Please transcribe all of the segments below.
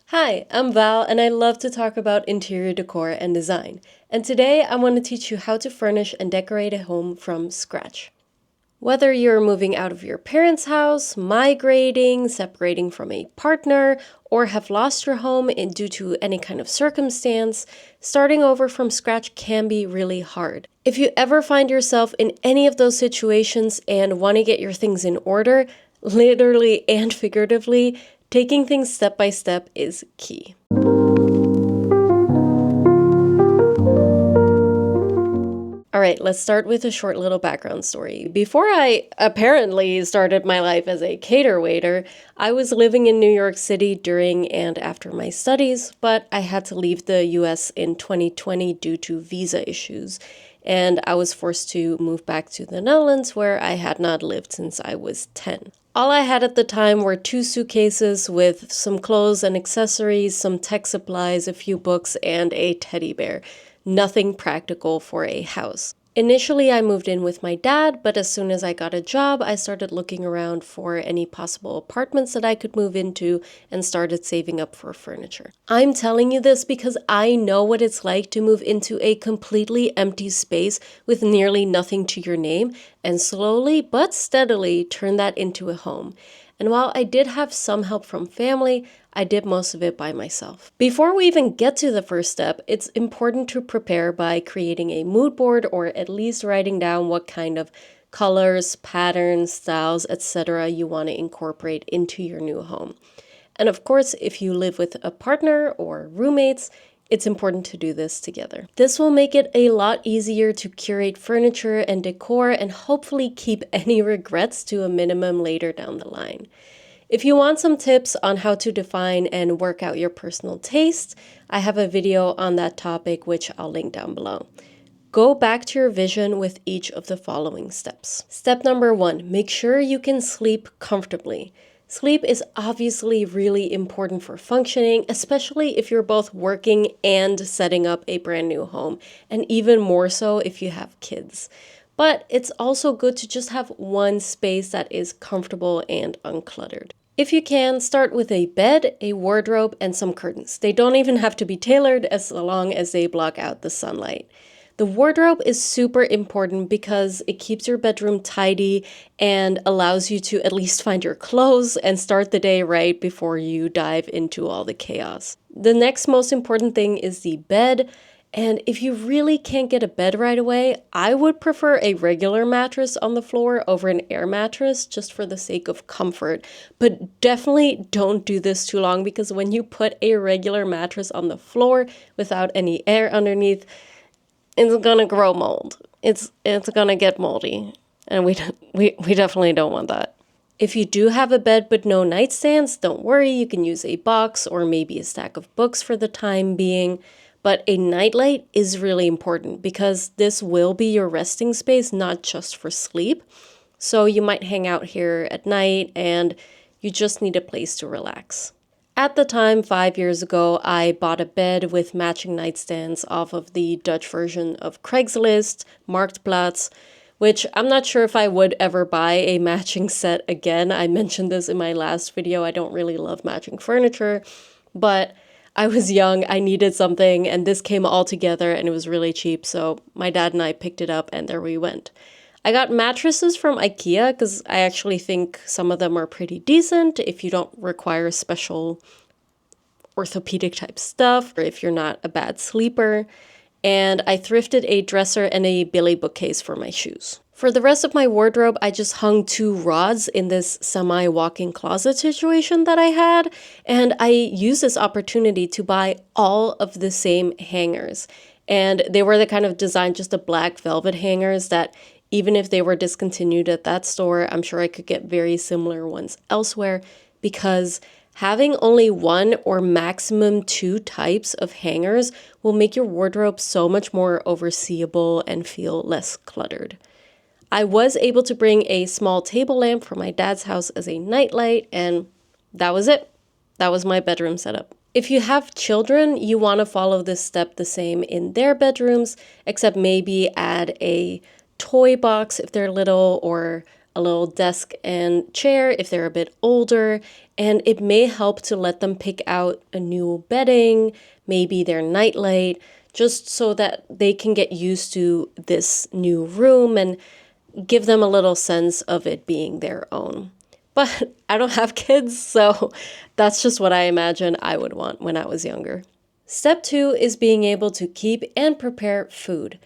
Hi, I'm Val, and I love to talk about interior decor and design. And today I want to teach you how to furnish and decorate a home from scratch. Whether you're moving out of your parents' house, migrating, separating from a partner, or have lost your home due to any kind of circumstance, starting over from scratch can be really hard. If you ever find yourself in any of those situations and want to get your things in order, literally and figuratively, taking things step by step is key. All right, let's start with a short little background story. Before I apparently started my life as a cater waiter, I was living in New York City during and after my studies, but I had to leave the US in 2020 due to visa issues, and I was forced to move back to the Netherlands where I had not lived since I was 10. All I had at the time were 2 suitcases with some clothes and accessories, some tech supplies, a few books, and a teddy bear. Nothing practical for a house. Initially, I moved in with my dad, but as soon as I got a job, I started looking around for any possible apartments that I could move into and started saving up for furniture. I'm telling you this because I know what it's like to move into a completely empty space with nearly nothing to your name and slowly but steadily turn that into a home. And while I did have some help from family, I did most of it by myself. Before we even get to the first step, it's important to prepare by creating a mood board or at least writing down what kind of colors, patterns, styles, etc. you want to incorporate into your new home. And of course, if you live with a partner or roommates, it's important to do this together. This will make it a lot easier to curate furniture and decor and hopefully keep any regrets to a minimum later down the line. If you want some tips on how to define and work out your personal taste, I have a video on that topic which I'll link down below. Go back to your vision with each of the following steps. Step number 1, make sure you can sleep comfortably. Sleep is obviously really important for functioning, especially if you're both working and setting up a brand new home, and even more so if you have kids. But it's also good to just have one space that is comfortable and uncluttered. If you can, start with a bed, a wardrobe, and some curtains. They don't even have to be tailored as long as they block out the sunlight. The wardrobe is super important because it keeps your bedroom tidy and allows you to at least find your clothes and start the day right before you dive into all the chaos. The next most important thing is the bed. And if you really can't get a bed right away, I would prefer a regular mattress on the floor over an air mattress just for the sake of comfort. But definitely don't do this too long because when you put a regular mattress on the floor without any air underneath, it's gonna grow mold. It's gonna get moldy, and we definitely don't want that. If you do have a bed but no nightstands, don't worry, you can use a box or maybe a stack of books for the time being. But a nightlight is really important because this will be your resting space, not just for sleep. So you might hang out here at night and you just need a place to relax. At the time, 5 years ago, I bought a bed with matching nightstands off of the Dutch version of Craigslist, Marktplaats, which I'm not sure if I would ever buy a matching set again. I mentioned this in my last video. I don't really love matching furniture, but I was young, I needed something, and this came all together and it was really cheap, so my dad and I picked it up and there we went. I got mattresses from IKEA because I actually think some of them are pretty decent if you don't require special orthopedic type stuff or if you're not a bad sleeper. And I thrifted a dresser and a Billy bookcase for my shoes. For the rest of my wardrobe, I just hung 2 rods in this semi-walk-in closet situation that I had, and I used this opportunity to buy all of the same hangers. And they were the kind of design, just the black velvet hangers that even if they were discontinued at that store, I'm sure I could get very similar ones elsewhere because having only 1 or maximum 2 types of hangers will make your wardrobe so much more overseeable and feel less cluttered. I was able to bring a small table lamp from my dad's house as a nightlight, and that was it. That was my bedroom setup. If you have children, you want to follow this step the same in their bedrooms, except maybe add a toy box if they're little or a little desk and chair if they're a bit older, and it may help to let them pick out a new bedding, maybe their nightlight, just so that they can get used to this new room and give them a little sense of it being their own. But I don't have kids, so that's just what I imagine I would want when I was younger. Step 2 is being able to keep and prepare food.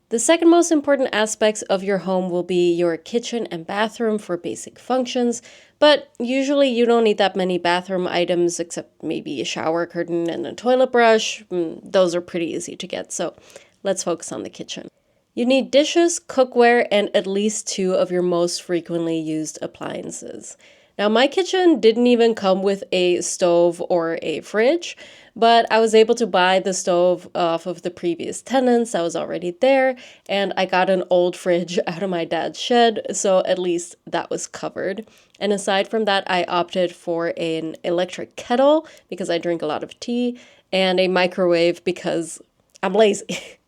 The second most important aspects of your home will be your kitchen and bathroom for basic functions, but usually you don't need that many bathroom items except maybe a shower curtain and a toilet brush. Those are pretty easy to get, so let's focus on the kitchen. You need dishes, cookware, and at least 2 of your most frequently used appliances. Now, my kitchen didn't even come with a stove or a fridge, but I was able to buy the stove off of the previous tenants that was already there, and I got an old fridge out of my dad's shed, so at least that was covered. And aside from that, I opted for an electric kettle because I drink a lot of tea, and a microwave because I'm lazy.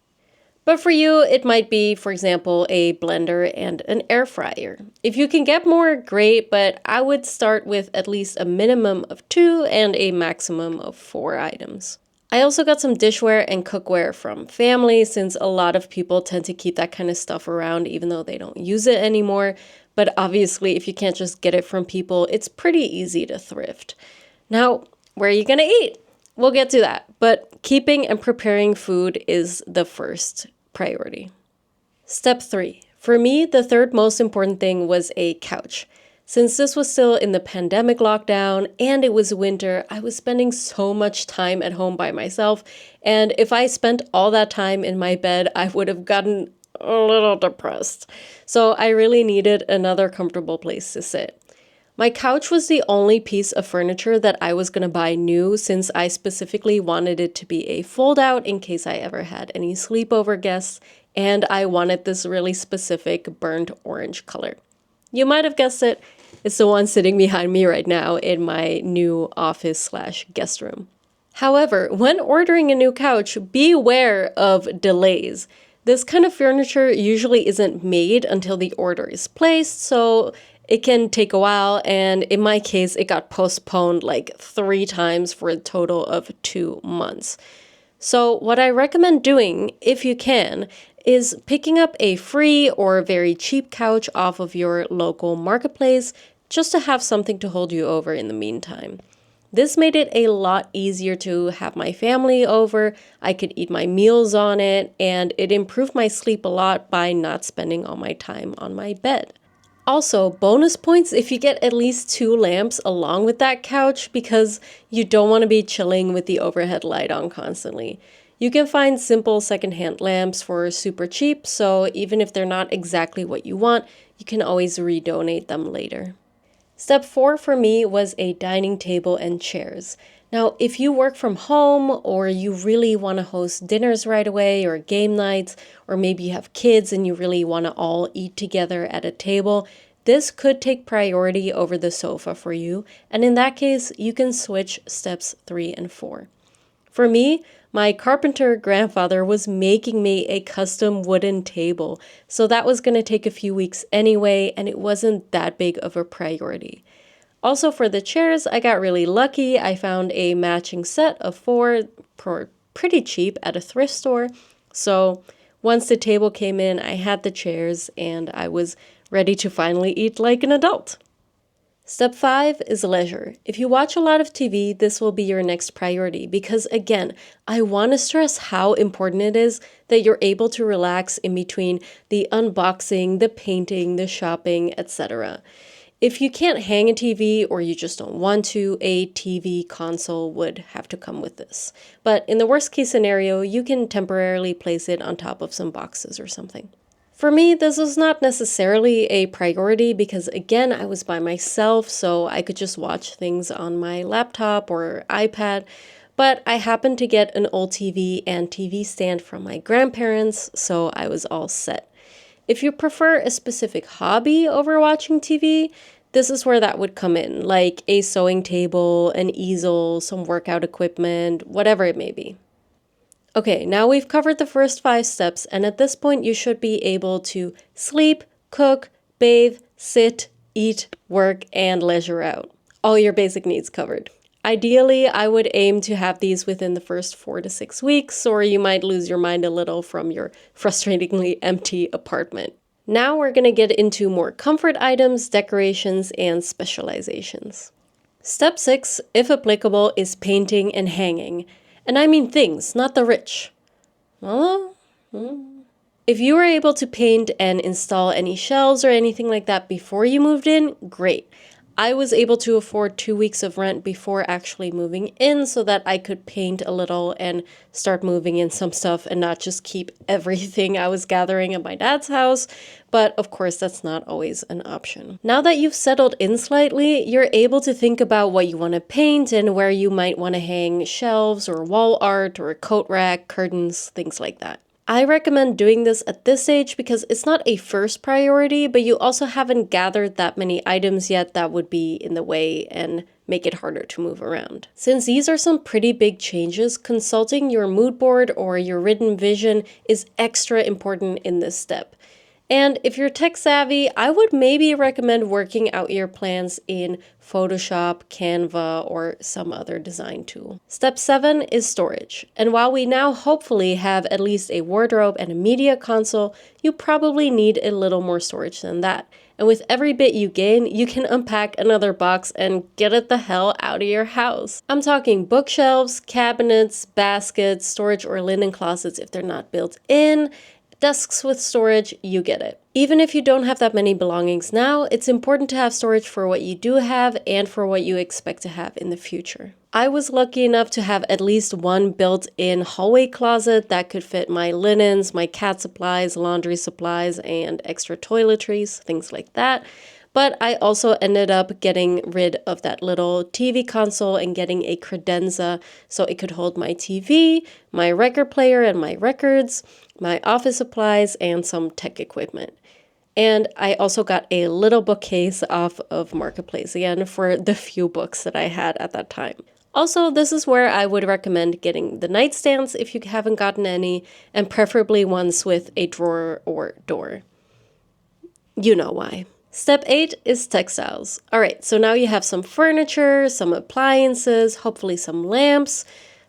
But for you, it might be, for example, a blender and an air fryer. If you can get more, great, but I would start with at least a minimum of 2 and a maximum of 4 items. I also got some dishware and cookware from family since a lot of people tend to keep that kind of stuff around even though they don't use it anymore. But obviously, if you can't just get it from people, it's pretty easy to thrift. Now, where are you gonna eat? We'll get to that, but keeping and preparing food is the first priority. Step 3. For me, the third most important thing was a couch. Since this was still in the pandemic lockdown and it was winter, I was spending so much time at home by myself, and if I spent all that time in my bed, I would have gotten a little depressed. So I really needed another comfortable place to sit. My couch was the only piece of furniture that I was going to buy new since I specifically wanted it to be a fold-out in case I ever had any sleepover guests, and I wanted this really specific burnt orange color. You might have guessed it, it's the one sitting behind me right now in my new office/guest room. However, when ordering a new couch, beware of delays. This kind of furniture usually isn't made until the order is placed, so it can take a while, and in my case, it got postponed like 3 times for a total of 2 months. So what I recommend doing, if you can, is picking up a free or very cheap couch off of your local marketplace just to have something to hold you over in the meantime. This made it a lot easier to have my family over, I could eat my meals on it, and it improved my sleep a lot by not spending all my time on my bed. Also, bonus points if you get at least 2 lamps along with that couch because you don't want to be chilling with the overhead light on constantly. You can find simple secondhand lamps for super cheap, so even if they're not exactly what you want, you can always redonate them later. Step 4 for me was a dining table and chairs. Now, if you work from home or you really want to host dinners right away or game nights, or maybe you have kids and you really want to all eat together at a table, this could take priority over the sofa for you. And in that case, you can switch steps 3 and 4. For me, my carpenter grandfather was making me a custom wooden table, so that was going to take a few weeks anyway, and it wasn't that big of a priority. Also for the chairs, I got really lucky. I found a matching set of 4 for pretty cheap at a thrift store. So once the table came in, I had the chairs and I was ready to finally eat like an adult. Step 5 is leisure. If you watch a lot of TV, this will be your next priority because again, I want to stress how important it is that you're able to relax in between the unboxing, the painting, the shopping, etc. If you can't hang a TV or you just don't want to, a TV console would have to come with this. But in the worst case scenario, you can temporarily place it on top of some boxes or something. For me, this was not necessarily a priority because again, I was by myself, so I could just watch things on my laptop or iPad. But I happened to get an old TV and TV stand from my grandparents, so I was all set. If you prefer a specific hobby over watching TV, this is where that would come in, like a sewing table, an easel, some workout equipment, whatever it may be. Okay, now we've covered the first 5 steps, and at this point you should be able to sleep, cook, bathe, sit, eat, work, and leisure out. All your basic needs covered. Ideally, I would aim to have these within the first 4 to 6 weeks, or you might lose your mind a little from your frustratingly empty apartment. Now we're going to get into more comfort items, decorations, and specializations. Step 6, if applicable, is painting and hanging. And I mean things, not the rich. Well, if you were able to paint and install any shelves or anything like that before you moved in, great. I was able to afford 2 weeks of rent before actually moving in so that I could paint a little and start moving in some stuff and not just keep everything I was gathering at my dad's house. But of course, that's not always an option. Now that you've settled in slightly, you're able to think about what you want to paint and where you might want to hang shelves or wall art or a coat rack, curtains, things like that. I recommend doing this at this stage because it's not a first priority, but you also haven't gathered that many items yet that would be in the way and make it harder to move around. Since these are some pretty big changes, consulting your mood board or your written vision is extra important in this step. And if you're tech savvy, I would maybe recommend working out your plans in Photoshop, Canva, or some other design tool. Step 7 is storage. And while we now hopefully have at least a wardrobe and a media console, you probably need a little more storage than that. And with every bit you gain, you can unpack another box and get it the hell out of your house. I'm talking bookshelves, cabinets, baskets, storage or linen closets if they're not built in, desks with storage, you get it. Even if you don't have that many belongings now, it's important to have storage for what you do have and for what you expect to have in the future. I was lucky enough to have at least one built-in hallway closet that could fit my linens, my cat supplies, laundry supplies, and extra toiletries, things like that. But I also ended up getting rid of that little TV console and getting a credenza so it could hold my TV, my record player and my records, my office supplies, and some tech equipment. And I also got a little bookcase off of Marketplace again for the few books that I had at that time. Also, this is where I would recommend getting the nightstands if you haven't gotten any, and preferably ones with a drawer or door. You know why. Step 8 is textiles. All right, so now you have some furniture, some appliances, hopefully some lamps,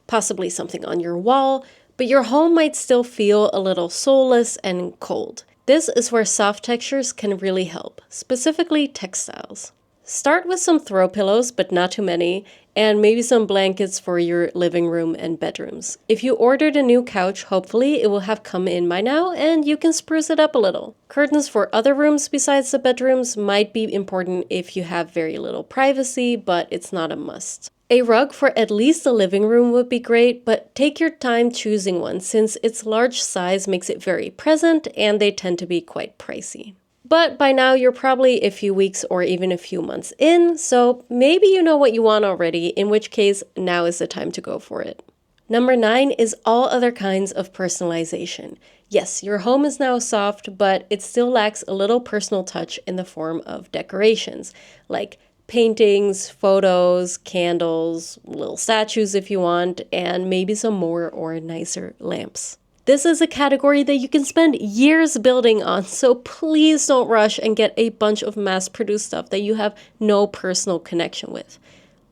possibly something on your wall, but your home might still feel a little soulless and cold. This is where soft textures can really help, specifically textiles. Start with some throw pillows, but not too many, and maybe some blankets for your living room and bedrooms. If you ordered a new couch, hopefully it will have come in by now and you can spruce it up a little. Curtains for other rooms besides the bedrooms might be important if you have very little privacy, but it's not a must. A rug for at least the living room would be great, but take your time choosing one since its large size makes it very present and they tend to be quite pricey. But by now you're probably a few weeks or even a few months in, so maybe you know what you want already, in which case now is the time to go for it. Number 9 is all other kinds of personalization. Yes, your home is now soft, but it still lacks a little personal touch in the form of decorations, like paintings, photos, candles, little statues if you want, and maybe some more or nicer lamps. This is a category that you can spend years building on, so please don't rush and get a bunch of mass-produced stuff that you have no personal connection with.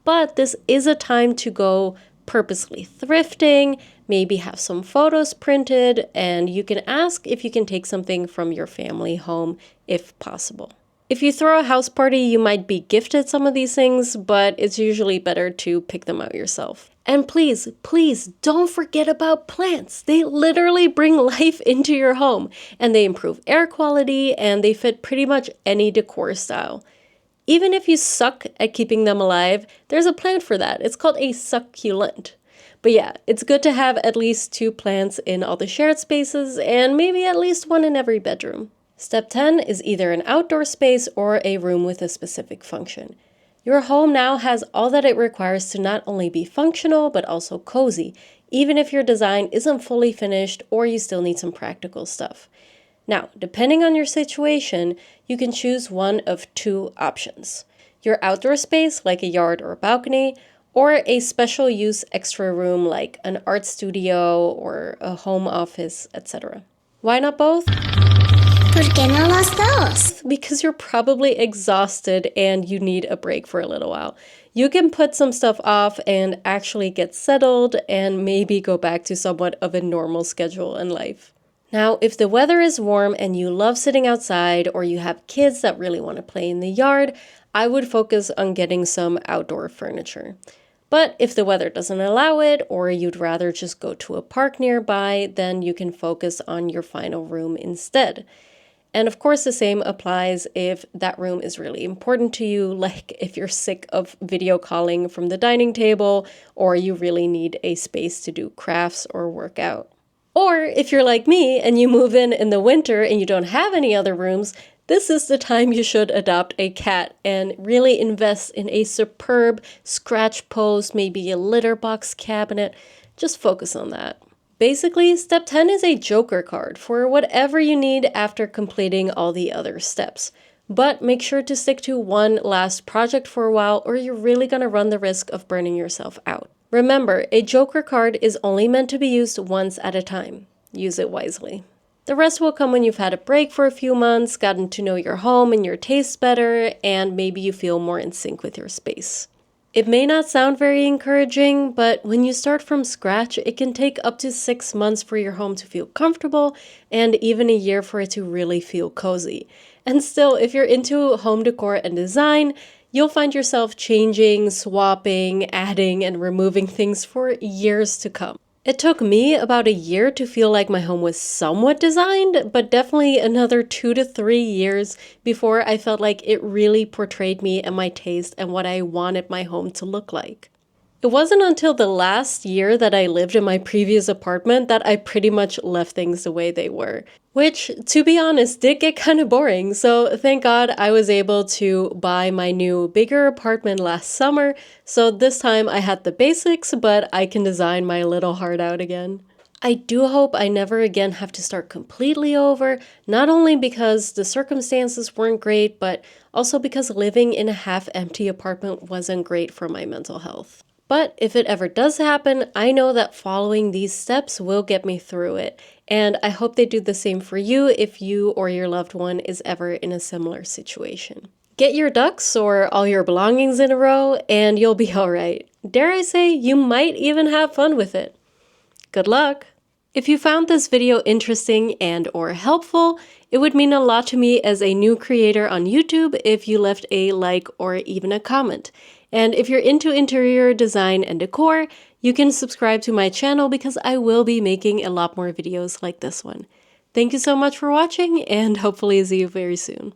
But this is a time to go purposely thrifting, maybe have some photos printed, and you can ask if you can take something from your family home if possible. If you throw a house party, you might be gifted some of these things, but it's usually better to pick them out yourself. And please, please don't forget about plants. They literally bring life into your home, and they improve air quality, and they fit pretty much any decor style. Even if you suck at keeping them alive, there's a plant for that. It's called a succulent. But yeah, it's good to have at least 2 plants in all the shared spaces, and maybe at least 1 in every bedroom. Step 10 is either an outdoor space or a room with a specific function. Your home now has all that it requires to not only be functional, but also cozy, even if your design isn't fully finished or you still need some practical stuff. Now, depending on your situation, you can choose one of 2 options. Your outdoor space, like a yard or a balcony, or a special use extra room like an art studio or a home office, etc. Why not both? ¿Por qué no los dos? Because you're probably exhausted and you need a break for a little while. You can put some stuff off and actually get settled and maybe go back to somewhat of a normal schedule in life. Now, if the weather is warm and you love sitting outside or you have kids that really want to play in the yard, I would focus on getting some outdoor furniture. But if the weather doesn't allow it, or you'd rather just go to a park nearby, then you can focus on your final room instead. And of course, the same applies if that room is really important to you, like if you're sick of video calling from the dining table, or you really need a space to do crafts or work out. Or if you're like me and you move in the winter and you don't have any other rooms, this is the time you should adopt a cat and really invest in a superb scratch post, maybe a litter box cabinet. Just focus on that. Basically, step 10 is a joker card for whatever you need after completing all the other steps. But make sure to stick to one last project for a while or you're really going to run the risk of burning yourself out. Remember, a joker card is only meant to be used once at a time. Use it wisely. The rest will come when you've had a break for a few months, gotten to know your home and your tastes better, and maybe you feel more in sync with your space. It may not sound very encouraging, but when you start from scratch, it can take up to 6 months for your home to feel comfortable and even a year for it to really feel cozy. And still, if you're into home decor and design, you'll find yourself changing, swapping, adding, and removing things for years to come. It took me about a year to feel like my home was somewhat designed, but definitely another 2 to 3 years before I felt like it really portrayed me and my taste and what I wanted my home to look like. It wasn't until the last year that I lived in my previous apartment that I pretty much left things the way they were. Which, to be honest, did get kind of boring, so thank God I was able to buy my new bigger apartment last summer, so this time I had the basics, but I can design my little heart out again. I do hope I never again have to start completely over, not only because the circumstances weren't great, but also because living in a half-empty apartment wasn't great for my mental health. But if it ever does happen, I know that following these steps will get me through it. And I hope they do the same for you if you or your loved one is ever in a similar situation. Get your ducks or all your belongings in a row and you'll be alright. Dare I say, you might even have fun with it. Good luck! If you found this video interesting and or helpful, it would mean a lot to me as a new creator on YouTube if you left a like or even a comment. And if you're into interior design and decor, you can subscribe to my channel because I will be making a lot more videos like this one. Thank you so much for watching and hopefully see you very soon.